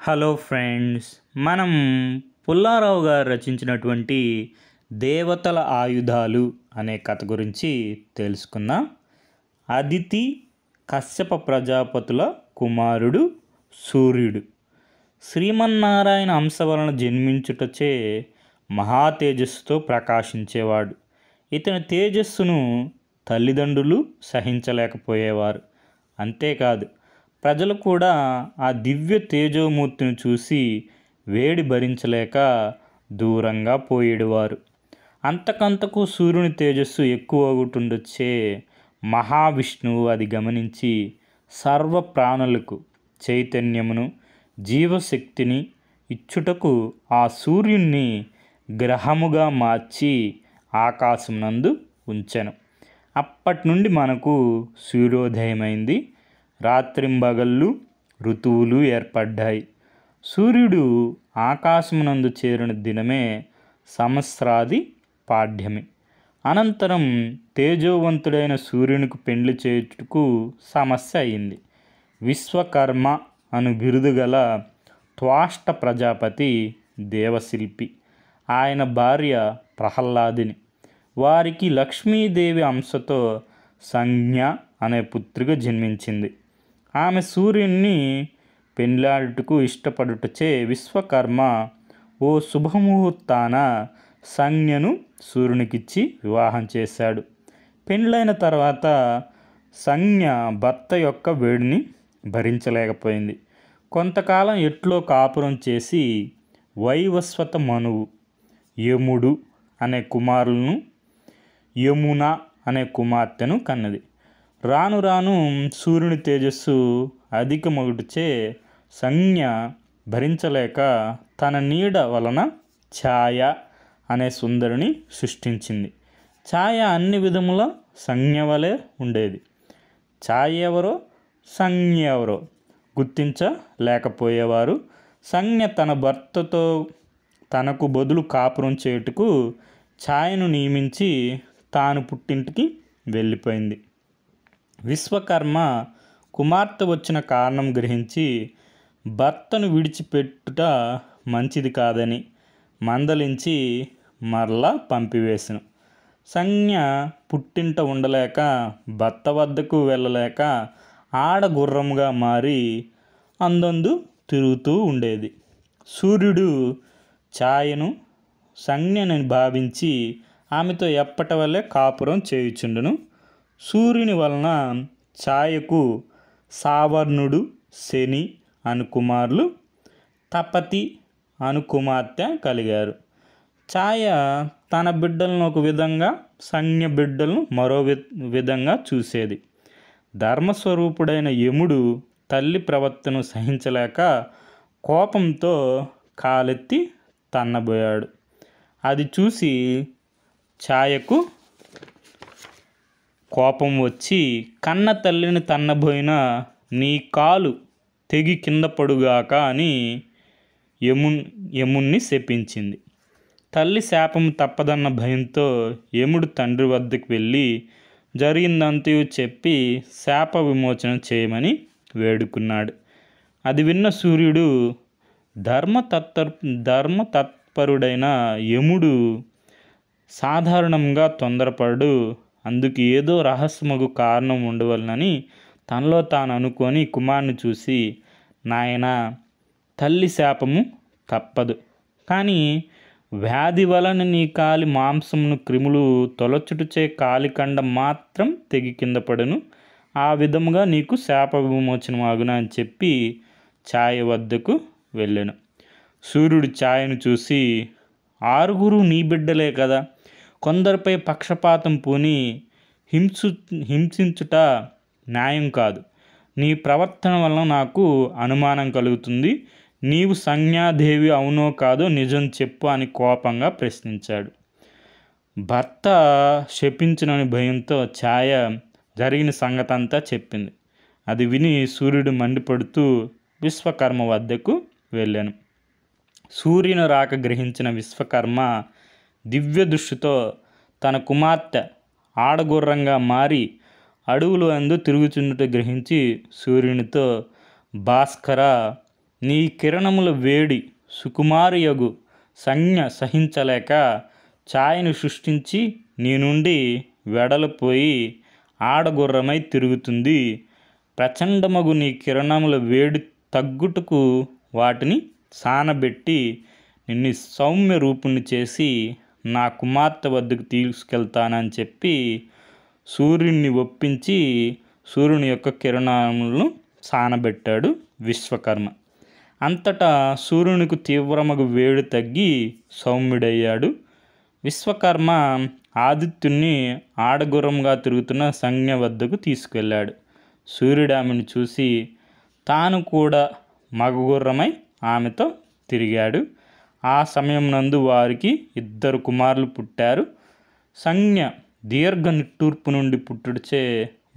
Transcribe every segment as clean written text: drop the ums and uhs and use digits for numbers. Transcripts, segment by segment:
Hello friends, మనం పుల్లారావు గారు రచించినటువంటి దేవతల ఆయుధాలు అనే కథ గురించి తెలుసుకుందాం. అదితి కశ్యప ప్రజాపతుల కుమారుడు సూర్యుడు శ్రీమన్నారాయణ అంశ వలన జన్మించుటచే మహా తేజస్సుతో ప్రకాశించేవాడు. ఇతని తేజస్సును తల్లిదండ్రులు సహించలేకపోయేవారు. అంతేకాదు, ప్రజలు కూడా ఆ దివ్య తేజోమూర్తిని చూసి వేడి భరించలేక దూరంగా పోయేవారు. అంతకంతకు సూర్యుని తేజస్సు ఎక్కువగుతుండొచ్చే మహావిష్ణువు అది గమనించి సర్వ ప్రాణులకు చైతన్యమును జీవశక్తిని ఇచ్చుటకు ఆ సూర్యుణ్ణి గ్రహముగా మార్చి ఆకాశం నందు ఉంచెను. అప్పటి నుండి మనకు సూర్యోదయమైంది. రాత్రింబగళ్ళు ఋతువులు ఏర్పడ్డాయి. సూర్యుడు ఆకాశమునందు చేరిన దినమే సంవత్సరాది పాడ్యమి. అనంతరం తేజోవంతుడైన సూర్యునికి పెండ్లి చేయుటకు సమస్య అయింది. విశ్వకర్మ అను బిరుదు గల త్వాష్ట ప్రజాపతి దేవశిల్పి, ఆయన భార్య ప్రహ్లాదిని. వారికి లక్ష్మీదేవి అంశతో సంజ్ఞ అనే పుత్రిక జన్మించింది. ఆమె సూర్యుని పెండ్లాడుటకు ఇష్టపడుటచే విశ్వకర్మ ఓ శుభముహూర్తాన సంజ్ఞను సూర్యునికిచ్చి వివాహం చేశాడు. పెండ్లైన తర్వాత సంజ్ఞ భర్త యొక్క వేడిని భరించలేకపోయింది. కొంతకాలం ఎట్లో కాపురం చేసి వైవస్వత మనువు, యముడు అనే కుమారులను, యమున అనే కుమార్తెను కన్నది. రాను రాను సూర్యుని తేజస్సు అధికమగుటచే సంజ్ఞ భరించలేక తన నీడ వలన ఛాయ అనే సుందరిని సృష్టించింది. ఛాయ అన్ని విధముల సంజ్ఞ వలె ఉండేది. ఛాయ ఎవరో సంజ్ఞ ఎవరో గుర్తించలేకపోయేవారు. సంజ్ఞ తన భర్తతో తనకు బదులు కాపురం చేయుటకు ఛాయను నియమించి తాను పుట్టింటికి వెళ్ళిపోయింది. విశ్వకర్మ కుమార్తె వచ్చిన కారణం గ్రహించి భర్తను విడిచిపెట్టుట మంచిది కాదని మందలించి మరలా పంపివేసెను. సంజ్ఞ పుట్టింట ఉండలేక భర్త వద్దకు వెళ్ళలేక ఆడగుర్రంగా మారి అందందు తిరుగుతూ ఉండేది. సూర్యుడు ఛాయను సంజ్ఞని భావించి ఆమెతో ఎప్పటి వల్లే కాపురం చేయుచుండును. సూర్యుని వలన ఛాయకు సావర్ణుడు, శని అను కుమారులు, తపతి అను కుమార్తె కలిగారు. ఛాయ తన బిడ్డలను ఒక విధంగా, సంజ్ఞ బిడ్డలను మరో విధంగా చూసేది. ధర్మస్వరూపుడైన యముడు తల్లి ప్రవర్తనను సహించలేక కోపంతో కాలెత్తి తన్నబోయాడు. అది చూసి ఛాయకు కోపం వచ్చి, కన్న తల్లిని తన్నబోయిన నీ కాలు తెగి కింద పడుగాక అని యముణ్ణి శపించింది. తల్లి శాపం తప్పదన్న భయంతో యముడు తండ్రి వద్దకు వెళ్ళి జరిగిందంతయు చెప్పి శాప విమోచన చేయమని వేడుకున్నాడు. అది విన్న సూర్యుడు ధర్మతత్పరుడైన యముడు సాధారణంగా తొందరపడు, అందుకు ఏదో రహస్యమగు కారణం ఉండవలనని తనలో తాను అనుకొని కుమారుని చూసి, నాయనా, తల్లి శాపము తప్పదు, కానీ వ్యాధి వలన నీ కాలి మాంసమును క్రిములు తొలచుటచే కాలికండ మాత్రం తెగి కింద పడును, ఆ విధముగా నీకు శాప విమోచనమాగున అని చెప్పి ఛాయ వద్దకు వెళ్ళాను. సూర్యుడు ఛాయను చూసి, ఆరుగురు నీ బిడ్డలే కదా, కొందరిపై పక్షపాతం పూని హింసించుట న్యాయం కాదు. నీ ప్రవర్తన వలన నాకు అనుమానం కలుగుతుంది. నీవు సంజ్ఞాదేవి అవునో కాదో నిజం చెప్పు అని కోపంగా ప్రశ్నించాడు. భర్త శపించునని భయంతో ఛాయ జరిగిన సంగతంతా చెప్పింది. అది విని సూర్యుడు మండిపడుతూ విశ్వకర్మ వద్దకు వెళ్ళాను. సూర్యుని రాక గ్రహించిన విశ్వకర్మ దివ్య దృష్టితో తన కుమార్తె ఆడగుర్రంగా మారి అడవులు అందు తిరుగుచుండుట గ్రహించి సూర్యునితో, భాస్కర, నీ కిరణముల వేడి సుకుమారియగు సంజ్ఞ సహించలేక ఛాయను సృష్టించి నీ నుండి వెడలిపోయి ఆడగుర్రమై తిరుగుతుంది. ప్రచండమగు నీ కిరణముల వేడి తగ్గుటకు వాటిని సానబెట్టి నిన్ను సౌమ్య రూపుణ్ణి చేసి నా కుమార్తె వద్దకు తీసుకెళ్తానని చెప్పి సూర్యుడిని ఒప్పించి సూర్యుని యొక్క కిరణములను సానబెట్టాడు విశ్వకర్మ. అంతటా సూర్యునికి తీవ్రమగు వేడి తగ్గి సౌమ్యుడయ్యాడు. విశ్వకర్మ ఆదిత్యుణ్ణి ఆడగుర్రంగా తిరుగుతున్న సంజ్ఞ వద్దకు తీసుకెళ్ళాడు. సూర్యుడు ఆమెను చూసి తాను కూడా మగగుర్రమై ఆమెతో తిరిగాడు. ఆ సమయం నందు వారికి 2 కుమారులు పుట్టారు. సంజ్ఞ దీర్ఘ నిట్టూర్పు నుండి పుట్టుడిచే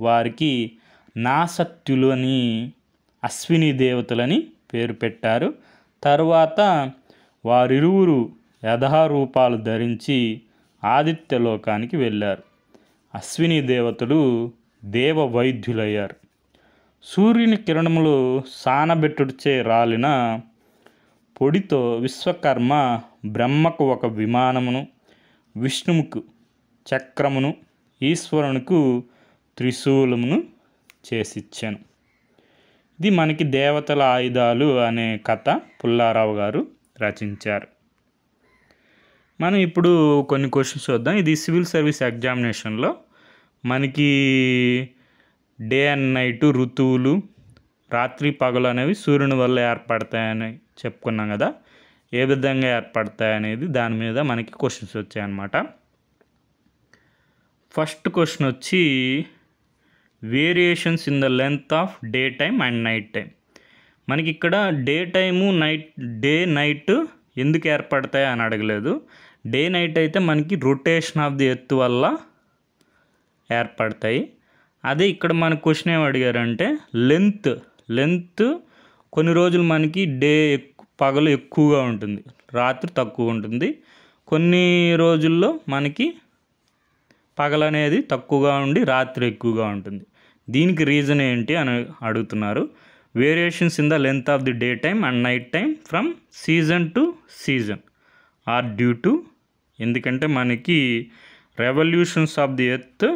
వారికి నాసత్యులు అని అశ్విని దేవతలని పేరు పెట్టారు. తరువాత వారిరువురు యథారూపాలు ధరించి ఆదిత్యలోకానికి వెళ్ళారు. అశ్విని దేవతలు దేవ వైద్యులయ్యారు. సూర్యుని కిరణములు సానబెట్టుడిచే రాలిన పొడితో విశ్వకర్మ బ్రహ్మకు ఒక విమానమును, విష్ణువుకు చక్రమును, ఈశ్వరునికి త్రిశూలమును చేసిచ్చాను. ఇది మనకి దేవతల ఆయుధాలు అనే కథ పుల్లారావు గారు రచించారు. మనం ఇప్పుడు కొన్ని క్వశ్చన్స్ చూద్దాం. ఇది సివిల్ సర్వీస్ ఎగ్జామినేషన్లో మనకి డే అండ్ నైట్, ఋతువులు, రాత్రి పగలు అనేవి సూర్యుని వల్ల ఏర్పడతాయని చెప్పుకున్నాం కదా. ఏ విధంగా ఏర్పడతాయనేది దాని మీద మనకి క్వశ్చన్స్ వచ్చాయన్నమాట. ఫస్ట్ క్వశ్చన్ వచ్చి variations in the length of day time and night time. మనకి ఇక్కడ డే టైము డే నైట్ ఎందుకు ఏర్పడతాయి అని అడగలేదు. డే నైట్ అయితే మనకి రొటేషన్ ఆఫ్ ది ఎర్త్ వల్ల ఏర్పడతాయి. అదే ఇక్కడ మన క్వశ్చన్ ఏమి అడిగారంటే లెంత్ కొన్ని రోజులు మనకి పగలు ఎక్కువగా ఉంటుంది, రాత్రి తక్కువ ఉంటుంది. కొన్ని రోజుల్లో మనకి పగలు అనేది తక్కువగా ఉండి రాత్రి ఎక్కువగా ఉంటుంది. దీనికి రీజన్ ఏంటి అని అడుగుతున్నారు. Variations in the length of the day time and night time from season to season are due to, ఎందుకంటే మనకి revolutions of the earth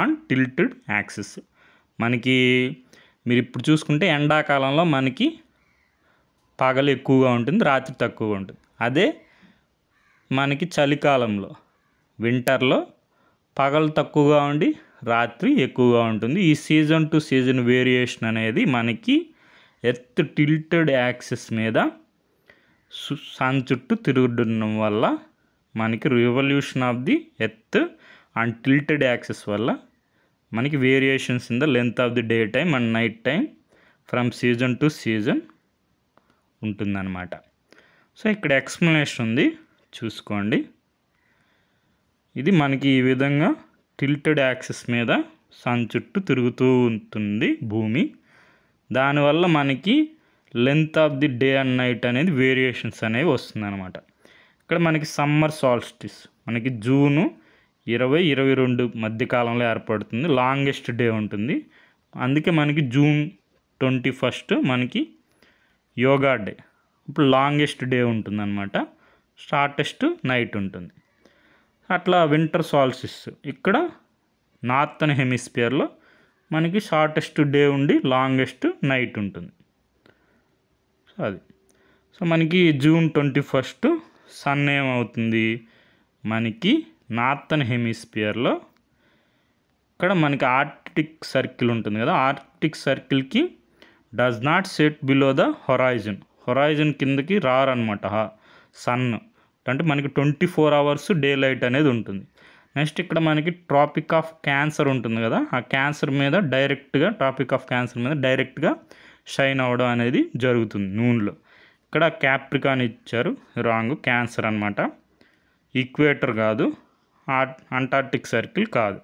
on tilted axis. మనకి మీరు ఇప్పుడు చూసుకుంటే ఎండాకాలంలో మనకి పగలు ఎక్కువగా ఉంటుంది, రాత్రి తక్కువగా ఉంటుంది. అదే మనకి చలికాలంలో వింటర్లో పగలు తక్కువగా ఉండి రాత్రి ఎక్కువగా ఉంటుంది. ఈ సీజన్ టు సీజన్ వేరియేషన్ అనేది మనకి ఎర్త్ టిల్టెడ్ యాక్సిస్ మీద సన్ చుట్టూ తిరుగుతుండడం వల్ల మనకి revolution of the earth and tilted axis వల్ల మనకి variations in the length of the day time and night time from season to season ఉంటుందన్నమాట. సో ఇక్కడ ఎక్స్ప్లెనేషన్ ఉంది, చూసుకోండి. ఇది మనకి ఈ విధంగా టిల్టెడ్ యాక్సిస్ మీద సన్ చుట్టూ తిరుగుతూ ఉంటుంది భూమి. దానివల్ల మనకి length of the day and night అనేది వేరియేషన్స్ అనేవి వస్తుందన్నమాట. ఇక్కడ మనకి సమ్మర్ సాల్స్టిస్ మనకి జూను 20-22 మధ్యకాలంలో ఏర్పడుతుంది. లాంగెస్ట్ డే ఉంటుంది. అందుకే మనకి జూన్ 21 మనకి యోగా డే. ఇప్పుడు లాంగెస్ట్ డే ఉంటుందన్నమాట, షార్టెస్ట్ నైట్ ఉంటుంది. అట్లా వింటర్ సాల్స్టిస్ ఇక్కడ నార్థన్ హెమిస్ఫియర్లో మనకి షార్టెస్ట్ డే ఉండి లాంగెస్ట్ నైట్ ఉంటుంది. సో మనకి జూన్ 21 సన్ ఏమవుతుంది, మనకి నార్థన్ హెమిస్ఫియర్లో ఇక్కడ మనకి ఆర్కిటిక్ సర్కిల్ ఉంటుంది కదా, ఆర్కిటిక్ సర్కిల్కి does not set below the horizon కిందకి రారనమాట సన్. అంటే మనకి 24 hours డే లైట్ అనేది ఉంటుంది. నెక్స్ట్ ఇక్కడ మనకి ట్రాపిక్ ఆఫ్ క్యాన్సర్ ఉంటుంది కదా, ఆ క్యాన్సర్ మీద ట్రాపిక్ ఆఫ్ క్యాన్సర్ మీద డైరెక్ట్గా షైన్ అవ్వడం అనేది జరుగుతుంది నూన్లో. ఇక్కడ క్యాప్రికాన్ ఇచ్చారు, రాంగ్, క్యాన్సర్ అనమాట. ఈక్వేటర్ కాదు, అంటార్క్టిక్ సర్కిల్ కాదు.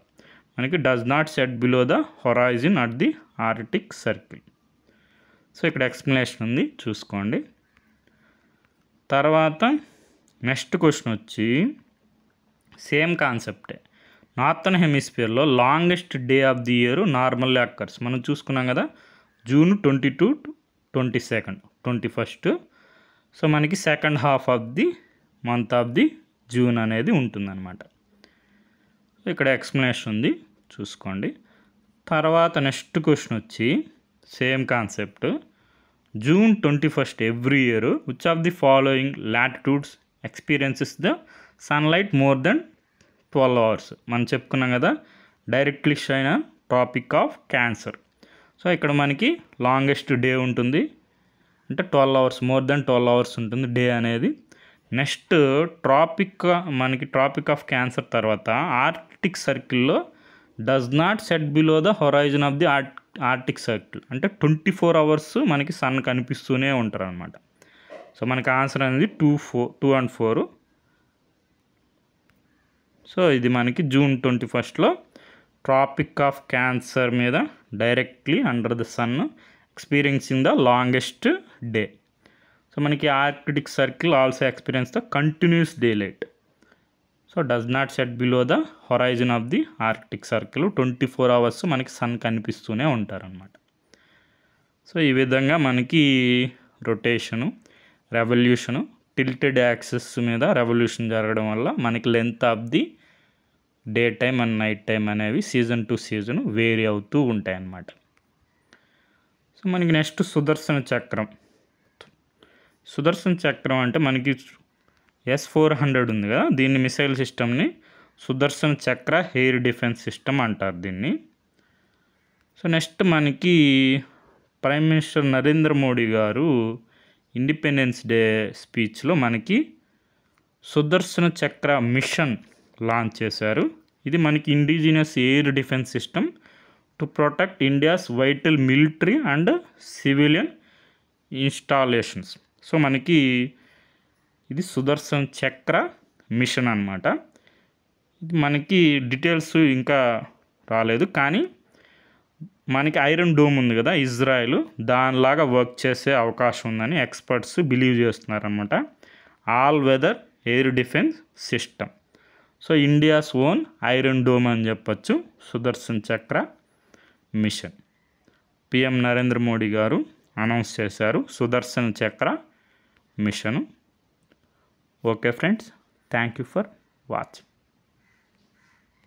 మనకి does not set below the horizon at the Arctic Circle. So ఇక్కడ ఎక్స్ప్లెనేషన్ ఉంది, చూసుకోండి. తర్వాత నెక్స్ట్ క్వశ్చన్ వచ్చి సేమ్ కాన్సెప్టే. నార్థన్ హెమిస్ఫియర్లో longest day of the year normally occurs. మనం చూసుకున్నాం కదా, జూన్ 22 to 22 21. సో మనకి second half of the month of the June అనేది ఉంటుందన్నమాట. ఇక్కడ ఎక్స్ప్లెనేషన్ ఉంది, చూసుకోండి. తర్వాత నెక్స్ట్ క్వశ్చన్ వచ్చి same concept. June 21 every year which of the following latitudes experiences the sunlight more than 12 hours. మనం చెప్పుకున్నాం కదా, directly shine tropic of cancer. So ఇక్కడ మనకి లాంగెస్ట్ డే ఉంటుంది, అంటే 12 hours, మోర్ దెన్ 12 hours ఉంటుంది డే అనేది. నెక్స్ట్ మనకి ట్రాపిక్ ఆఫ్ క్యాన్సర్ తర్వాత ఆర్కిటిక్ సర్కిల్లో does not set below the horizon of the arctic circle, అంటే 24 hours మనకి సన్ కనిపిస్తూనే ఉంటారు అనమాట. సో మనకి ఆన్సర్ అనేది 2 and 4. సో ఇది మనకి June 21 ట్రాపిక్ ఆఫ్ క్యాన్సర్ మీద directly under the sun experiencing the longest day. So మనకి Arctic Circle also experience the continuous daylight. So does not set below the horizon of the Arctic Circle, 24 hours మనకి sun కనిపిస్తూనే ఉంటారనమాట. So ఈ విధంగా మనకి rotation, revolution, tilted axis మీద revolution జరగడం వల్ల మనకి length of the day time and night time అనేవి సీజన్ టు సీజన్ వేరీ అవుతూ ఉంటాయన్నమాట. సో మనకి నెక్స్ట్ సుదర్శన చక్రం. సుదర్శన చక్రం అంటే మనకి S-400 ఉంది కదా, దీన్ని మిసైల్ సిస్టమ్ని సుదర్శన్ చక్ర ఎయిర్ డిఫెన్స్ సిస్టమ్ అంటారు దీన్ని. సో నెక్స్ట్ మనకి ప్రైమ్ మినిస్టర్ నరేంద్ర మోడీ గారు ఇండిపెండెన్స్ డే స్పీచ్లో మనకి సుదర్శన చక్ర మిషన్ లాంచ్ చేశారు. ఇది మనకి indigenous air defence system to protect India's vital military and civilian installations. So మనకి ఇది సుదర్శన్ చక్ర మిషన్ అన్నమాట. ఇది మనకి డీటెయిల్స్ ఇంకా రాలేదు, కానీ మనకి ఐరన్ డోమ్ ఉంది కదా ఇజ్రాయెల్, దానిలాగా వర్క్ చేసే అవకాశం ఉందని ఎక్స్పర్ట్స్ బిలీవ్ చేస్తున్నారనమాట. All weather air defence system. So India's own iron dome అని చెప్పచ్చు సుదర్శన్ చక్ర మిషన్. పిఎం నరేంద్ర మోడీ గారు అనౌన్స్ చేశారు Sudarshan Chakra mission. Okay friends, thank you for watching.